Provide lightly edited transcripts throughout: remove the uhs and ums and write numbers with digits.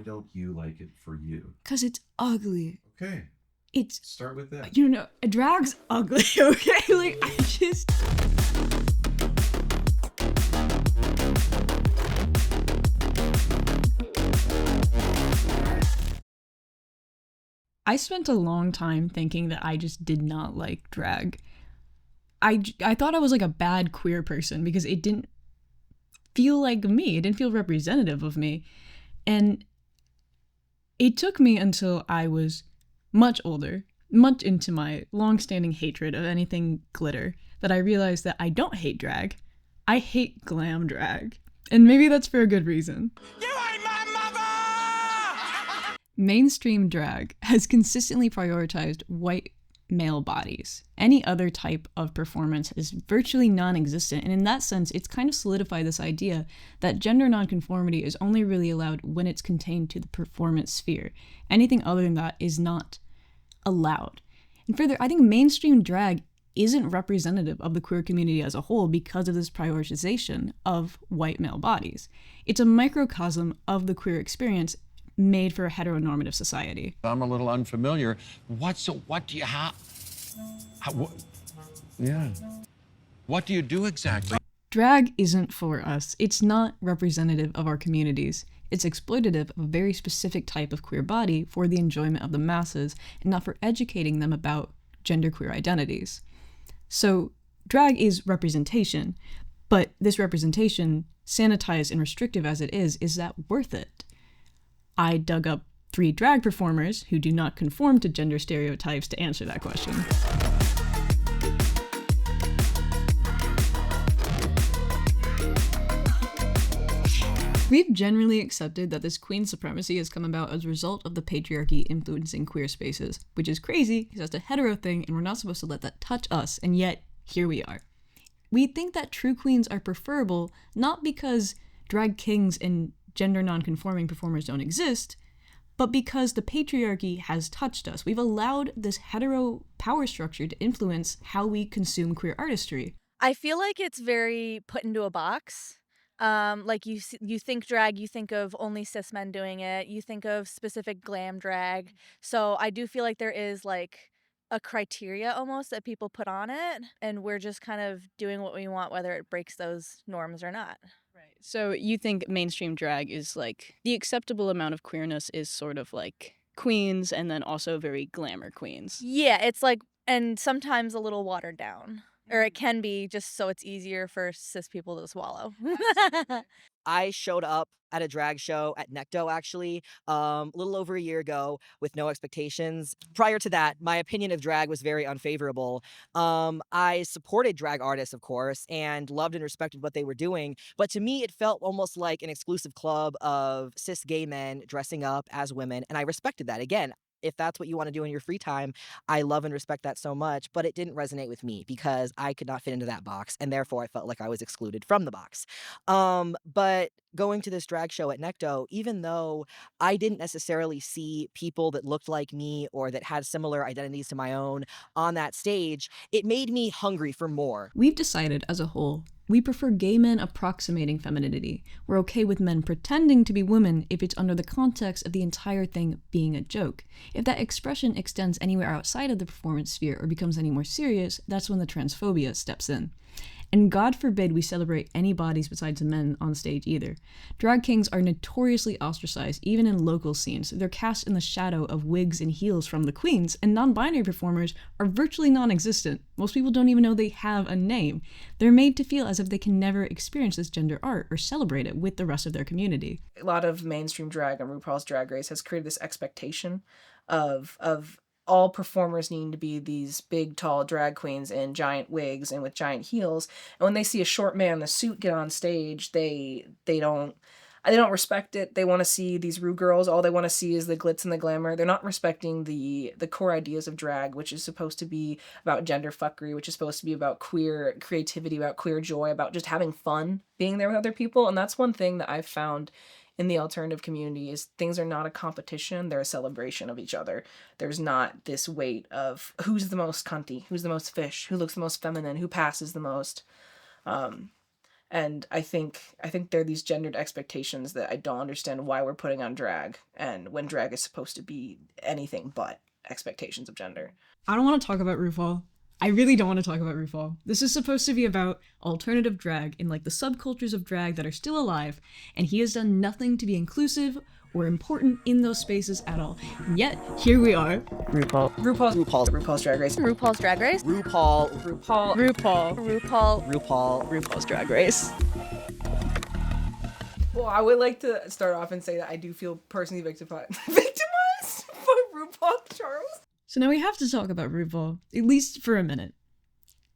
don't you like it for you? Because it's ugly. Okay. Start with that. Drag's ugly, okay? Like, I spent a long time thinking that I just did not like drag. I thought I was like a bad queer person because it didn't feel like me. It didn't feel representative of me. And it took me until I was much older, much into my long-standing hatred of anything glitter, that I realized that I don't hate drag. I hate glam drag. And maybe that's for a good reason. You ain't my mother! Mainstream drag has consistently prioritized white male bodies. Any other type of performance is virtually non-existent, and in that sense, it's kind of solidified this idea that gender nonconformity is only really allowed when it's contained to the performance sphere. Anything other than that is not allowed. And further, I think mainstream drag isn't representative of the queer community as a whole because of this prioritization of white male bodies. It's a microcosm of the queer experience made for a heteronormative society. I'm a little unfamiliar. What do you have? What do you do exactly? Drag isn't for us. It's not representative of our communities. It's exploitative of a very specific type of queer body for the enjoyment of the masses and not for educating them about genderqueer identities. So drag is representation, but this representation, sanitized and restrictive as it is that worth it? I dug up 3 drag performers who do not conform to gender stereotypes to answer that question. We've generally accepted that this queen supremacy has come about as a result of the patriarchy influencing queer spaces, which is crazy because that's a hetero thing and we're not supposed to let that touch us, and yet here we are. We think that true queens are preferable not because drag kings and gender non-conforming performers don't exist, but because the patriarchy has touched us. We've allowed this hetero power structure to influence how we consume queer artistry. I feel like it's very put into a box. Like you think drag, you think of only cis men doing it. You think of specific glam drag. So I do feel like there is like a criteria almost that people put on it, and we're just kind of doing what we want, whether it breaks those norms or not. Right. So you think mainstream drag is like the acceptable amount of queerness is sort of like queens and then also very glamour queens. Yeah, it's like, and sometimes a little watered down. Or it can be just so it's easier for cis people to swallow. I showed up at a drag show at Necto, actually, a little over a year ago with no expectations. Prior to that, my opinion of drag was very unfavorable. I supported drag artists, of course, and loved and respected what they were doing. But to me, it felt almost like an exclusive club of cis gay men dressing up as women. And I respected that. Again, if that's what you want to do in your free time, I love and respect that so much, but it didn't resonate with me because I could not fit into that box, and therefore I felt like I was excluded from the box. But going to this drag show at Necto, even though I didn't necessarily see people that looked like me or that had similar identities to my own on that stage, it made me hungry for more. We've decided as a whole, we prefer gay men approximating femininity. We're okay with men pretending to be women if it's under the context of the entire thing being a joke. If that expression extends anywhere outside of the performance sphere or becomes any more serious, that's when the transphobia steps in. And God forbid we celebrate any bodies besides men on stage either. Drag kings are notoriously ostracized, even in local scenes. They're cast in the shadow of wigs and heels from the queens, and non-binary performers are virtually non-existent. Most people don't even know they have a name. They're made to feel as if they can never experience this gender art or celebrate it with the rest of their community. A lot of mainstream drag on RuPaul's Drag Race has created this expectation of all performers needing to be these big, tall drag queens in giant wigs and with giant heels. And when they see a short man in a suit get on stage, they don't respect it. They want to see these Ru girls. All they want to see is the glitz and the glamour. They're not respecting the core ideas of drag, which is supposed to be about gender fuckery, which is supposed to be about queer creativity, about queer joy, about just having fun being there with other people. And that's one thing that I've found in the alternative community is things are not a competition, they're a celebration of each other. There's not this weight of who's the most cunty, who's the most fish, who looks the most feminine, who passes the most. And And I think there are these gendered expectations that I don't understand why we're putting on drag, and when drag is supposed to be anything but expectations of gender. I don't want to talk about RuPaul. I really don't want to talk about RuPaul. This is supposed to be about alternative drag in like the subcultures of drag that are still alive, and he has done nothing to be inclusive or important in those spaces at all. And yet, here we are. RuPaul's Drag Race. RuPaul's Drag Race. RuPaul's Drag Race. Well, I would like to start off and say that I do feel personally victimized for RuPaul Charles. So now we have to talk about RuPaul, at least for a minute.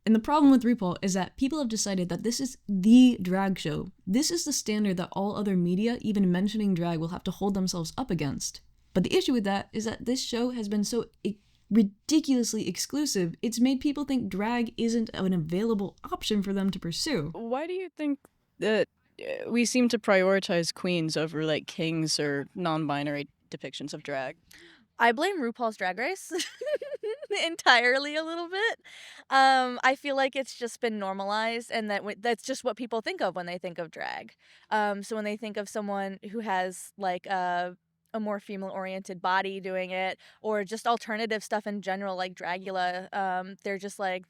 And the problem with RuPaul is that people have decided that this is the drag show. This is the standard that all other media, even mentioning drag, will have to hold themselves up against. But the issue with that is that this show has been so ridiculously exclusive, it's made people think drag isn't an available option for them to pursue. Why do you think that we seem to prioritize queens over like kings or non-binary depictions of drag? I blame RuPaul's Drag Race entirely a little bit. I feel like it's just been normalized, and that's just what people think of when they think of drag. So when they think of someone who has like a more female-oriented body doing it, or just alternative stuff in general, like Dragula, they're just like,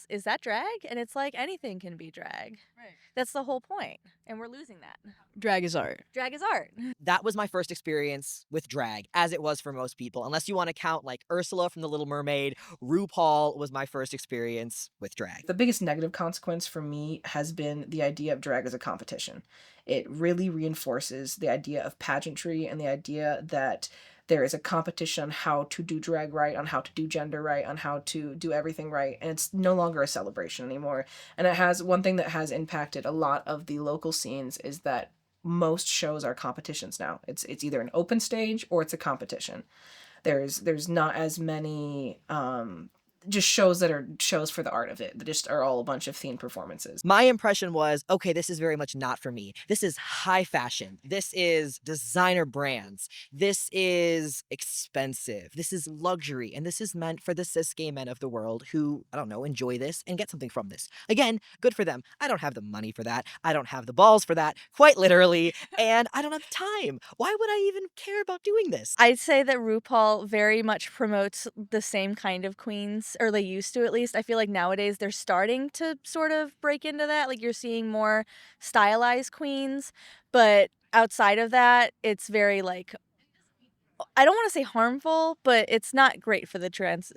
is that drag? And it's like, anything can be drag. Right. That's the whole point, and we're losing that. Drag is art. Drag is art. That was my first experience with drag, as it was for most people. Unless you want to count like Ursula from The Little Mermaid, RuPaul was my first experience with drag. The biggest negative consequence for me has been the idea of drag as a competition. It really reinforces the idea of pageantry and the idea that there is a competition on how to do drag right, on how to do gender right, on how to do everything right, and it's no longer a celebration anymore. And it has one thing that has impacted a lot of the local scenes is that most shows are competitions now. It's either an open stage or it's a competition. There's not as many just shows that are shows for the art of it. That just are all a bunch of themed performances. My impression was, okay, this is very much not for me. This is high fashion. This is designer brands. This is expensive. This is luxury. And this is meant for the cis gay men of the world who, I don't know, enjoy this and get something from this. Again, good for them. I don't have the money for that. I don't have the balls for that, quite literally. And I don't have time. Why would I even care about doing this? I'd say that RuPaul very much promotes the same kind of queens, or they used to at least. I feel like nowadays they're starting to sort of break into that. Like you're seeing more stylized queens, but outside of that, it's very like, I don't want to say harmful, but it's not great for the trans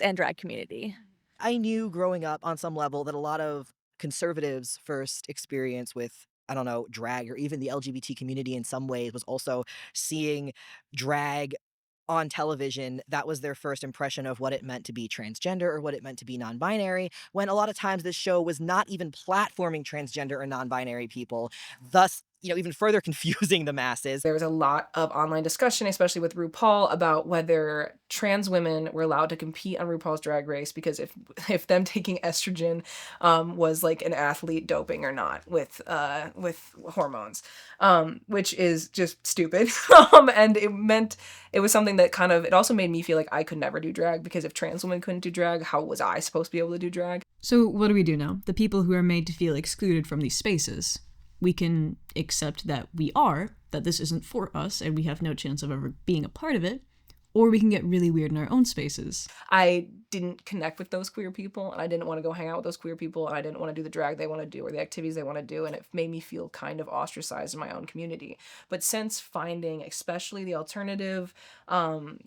and drag community. I knew growing up on some level that a lot of conservatives' first experience with, I don't know, drag or even the LGBT community in some ways was also seeing drag on television. That was their first impression of what it meant to be transgender or what it meant to be non-binary, when a lot of times this show was not even platforming transgender or non-binary people, thus, even further confusing the masses. There was a lot of online discussion, especially with RuPaul, about whether trans women were allowed to compete on RuPaul's Drag Race, because if them taking estrogen was like an athlete doping or not with hormones, which is just stupid. And it was something that it also made me feel like I could never do drag, because if trans women couldn't do drag, how was I supposed to be able to do drag? So what do we do now? The people who are made to feel excluded from these spaces. We can accept that that this isn't for us, and we have no chance of ever being a part of it, or we can get really weird in our own spaces. I didn't connect with those queer people, and I didn't want to go hang out with those queer people, and I didn't want to do the drag they want to do or the activities they want to do, and it made me feel kind of ostracized in my own community. But since finding especially the alternative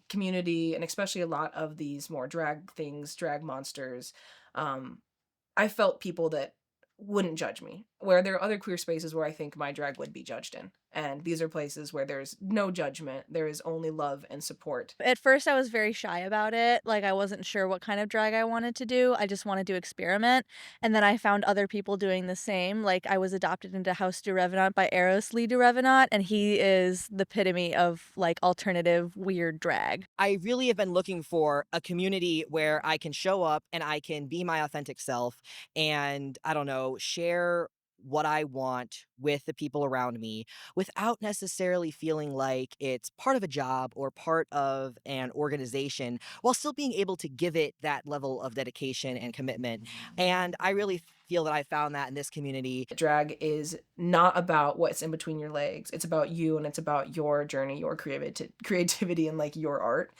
community, and especially a lot of these more drag things, drag monsters, I felt people that wouldn't judge me, where there are other queer spaces where I think my drag would be judged in. And these are places where there's no judgment. There is only love and support. At first, I was very shy about it. Like, I wasn't sure what kind of drag I wanted to do. I just wanted to experiment. And then I found other people doing the same. Like, I was adopted into House du Revenant by Eros Lee du Revenant, and he is the epitome of, like, alternative, weird drag. I really have been looking for a community where I can show up and I can be my authentic self and, I don't know, share what I want with the people around me without necessarily feeling like it's part of a job or part of an organization, while still being able to give it that level of dedication and commitment. And I really feel that I found that in this community. Drag is not about what's in between your legs. It's about you, and it's about your journey, your creativity, and like your art.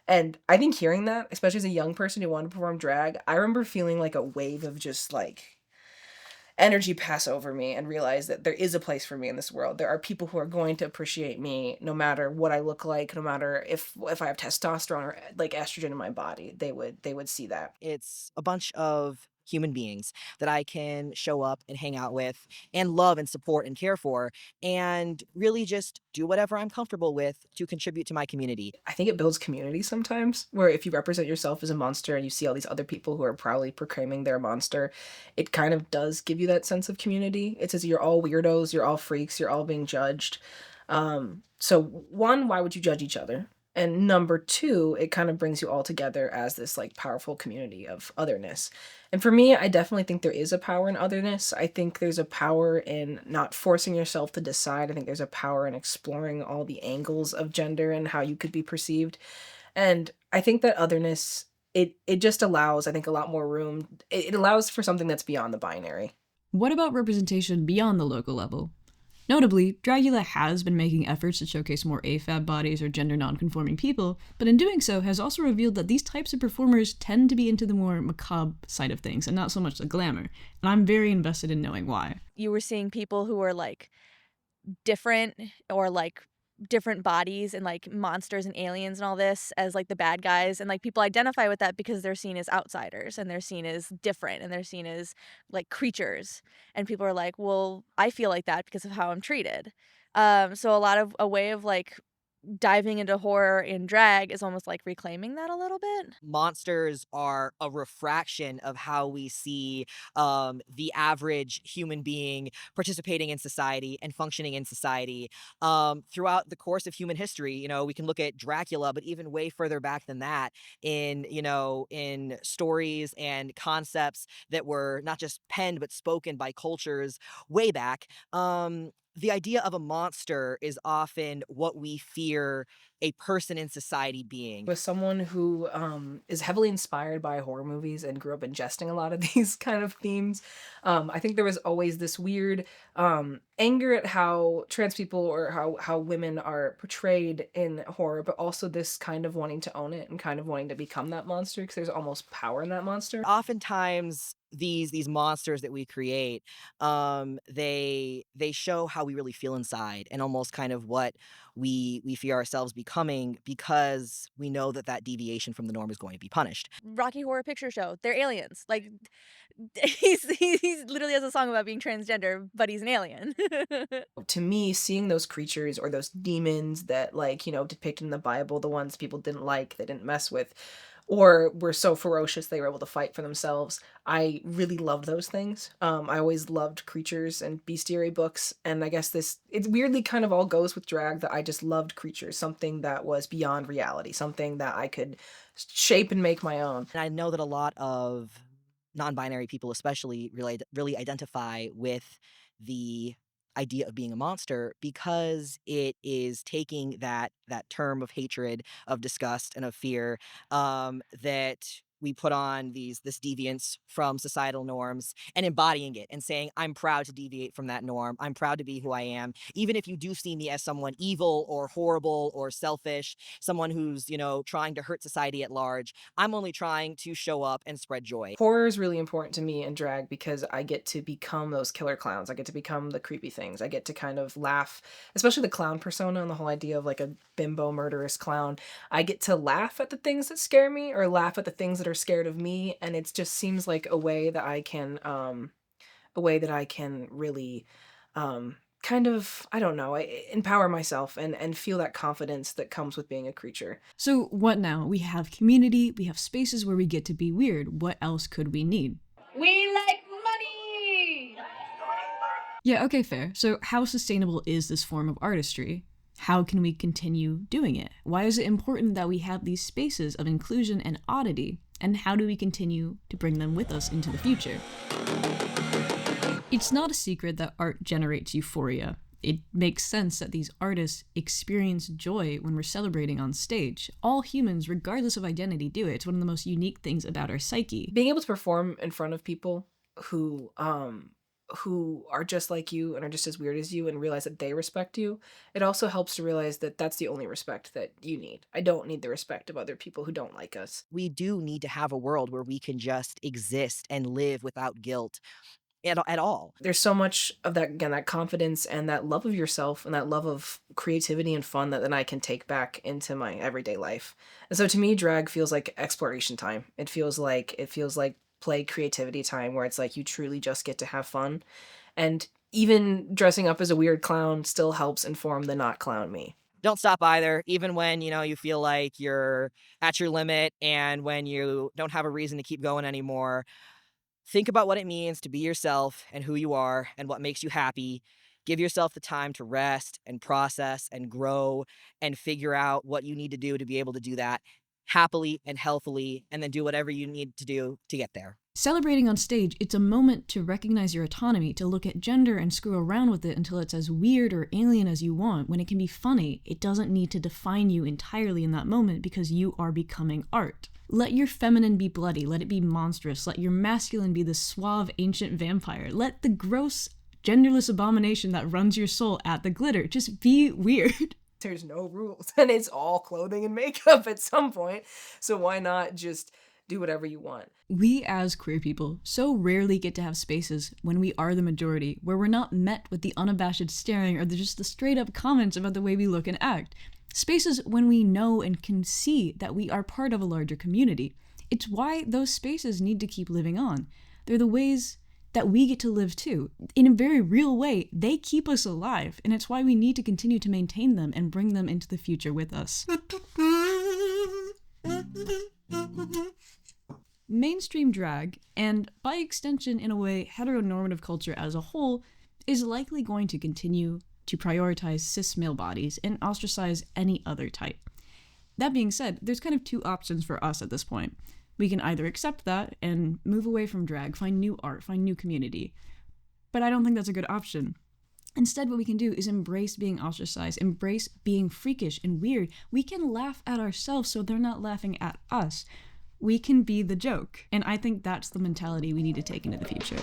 And I think hearing that, especially as a young person who wanted to perform drag, I remember feeling like a wave of just like energy pass over me and realize that there is a place for me in this world. There are people who are going to appreciate me no matter what I look like, no matter if I have testosterone or like estrogen in my body. They would see that. It's a bunch of human beings that I can show up and hang out with and love and support and care for, and really just do whatever I'm comfortable with to contribute to my community. I think it builds community sometimes, where if you represent yourself as a monster and you see all these other people who are proudly proclaiming they're a monster, it kind of does give you that sense of community. It's as you're all weirdos, you're all freaks, you're all being judged. So one, why would you judge each other? And number two, it kind of brings you all together as this like powerful community of otherness. And for me, I definitely think there is a power in otherness. I think there's a power in not forcing yourself to decide. I think there's a power in exploring all the angles of gender and how you could be perceived. And I think that otherness, it just allows, I think, a lot more room. It allows for something that's beyond the binary. What about representation beyond the local level? Notably, Dragula has been making efforts to showcase more AFAB bodies or gender non-conforming people, but in doing so has also revealed that these types of performers tend to be into the more macabre side of things and not so much the glamour, and I'm very invested in knowing why. You were seeing people who were like different, or like different bodies and like monsters and aliens and all this as like the bad guys, and like people identify with that because they're seen as outsiders and they're seen as different and they're seen as like creatures, and people are like, well, I feel like that because of how I'm treated. So a way of like diving into horror in drag is almost like reclaiming that a little bit. Monsters are a refraction of how we see the average human being participating in society and functioning in society. Throughout the course of human history, you know, we can look at Dracula, but even way further back than that, in stories and concepts that were not just penned but spoken by cultures way back. The idea of a monster is often what we fear a person in society being. With someone who is heavily inspired by horror movies and grew up ingesting a lot of these kind of themes, I think there was always this weird anger at how trans people or how women are portrayed in horror, but also this kind of wanting to own it and kind of wanting to become that monster because there's almost power in that monster. Oftentimes, these monsters that we create, they show how we really feel inside, and almost kind of what we fear ourselves becoming, because we know that deviation from the norm is going to be punished. Rocky Horror Picture Show, they're aliens. Like he's literally has a song about being transgender, but he's an alien. To me, seeing those creatures or those demons that, like, you know, depicted in the Bible, the ones people didn't like, they didn't mess with, or were so ferocious they were able to fight for themselves, I really loved those things. I always loved creatures and bestiary books, and I guess it weirdly kind of all goes with drag, that I just loved creatures, something that was beyond reality, something that I could shape and make my own. And I know that a lot of non-binary people especially really identify with the idea of being a monster, because it is taking that term of hatred, of disgust, and of fear that we put on this deviance from societal norms, and embodying it and saying, I'm proud to deviate from that norm. I'm proud to be who I am. Even if you do see me as someone evil or horrible or selfish, someone who's, you know, trying to hurt society at large, I'm only trying to show up and spread joy. Horror is really important to me in drag because I get to become those killer clowns. I get to become the creepy things. I get to kind of laugh, especially the clown persona and the whole idea of like a bimbo murderous clown. I get to laugh at the things that scare me, or laugh at the things that are scared of me, and it just seems like a way that I can really kind of, I don't know, empower myself and feel that confidence that comes with being a creature. So what now? We have community, we have spaces where we get to be weird. What else could we need? We like money! Yeah, okay, fair. So how sustainable is this form of artistry? How can we continue doing it? Why is it important that we have these spaces of inclusion and oddity? And how do we continue to bring them with us into the future? It's not a secret that art generates euphoria. It makes sense that these artists experience joy when we're celebrating on stage. All humans, regardless of identity, do it. It's one of the most unique things about our psyche. Being able to perform in front of people who are just like you and are just as weird as you and realize that they respect you, it also helps to realize that that's the only respect that you need. I don't need the respect of other people who don't like us. We do need to have a world where we can just exist and live without guilt at all. There's so much of that, again, that confidence and that love of yourself and that love of creativity and fun that then I can take back into my everyday life. And so to me, drag feels like exploration time. It feels like play creativity time, where it's like you truly just get to have fun. And even dressing up as a weird clown still helps inform the not clown me. Don't stop either, even when, you feel like you're at your limit and when you don't have a reason to keep going anymore. Think about what it means to be yourself and who you are and what makes you happy. Give yourself the time to rest and process and grow and figure out what you need to do to be able to do that happily and healthily, and then do whatever you need to do to get there. Celebrating on stage, it's a moment to recognize your autonomy, to look at gender and screw around with it until it's as weird or alien as you want. When it can be funny, it doesn't need to define you entirely in that moment because you are becoming art. Let your feminine be bloody, let it be monstrous, let your masculine be the suave ancient vampire, let the gross genderless abomination that runs your soul at the glitter. Just be weird. There's no rules, and it's all clothing and makeup at some point, so why not just do whatever you want? We as queer people so rarely get to have spaces when we are the majority, where we're not met with the unabashed staring or just the straight up comments about the way we look and act. Spaces when we know and can see that we are part of a larger community. It's why those spaces need to keep living on. They're the ways that we get to live too. In a very real way, they keep us alive, and it's why we need to continue to maintain them and bring them into the future with us. Mainstream drag, and by extension, in a way, heteronormative culture as a whole, is likely going to continue to prioritize cis male bodies and ostracize any other type. That being said, there's kind of two options for us at this point. We can either accept that and move away from drag, find new art, find new community. But I don't think that's a good option. Instead, what we can do is embrace being ostracized, embrace being freakish and weird. We can laugh at ourselves so they're not laughing at us. We can be the joke. And I think that's the mentality we need to take into the future.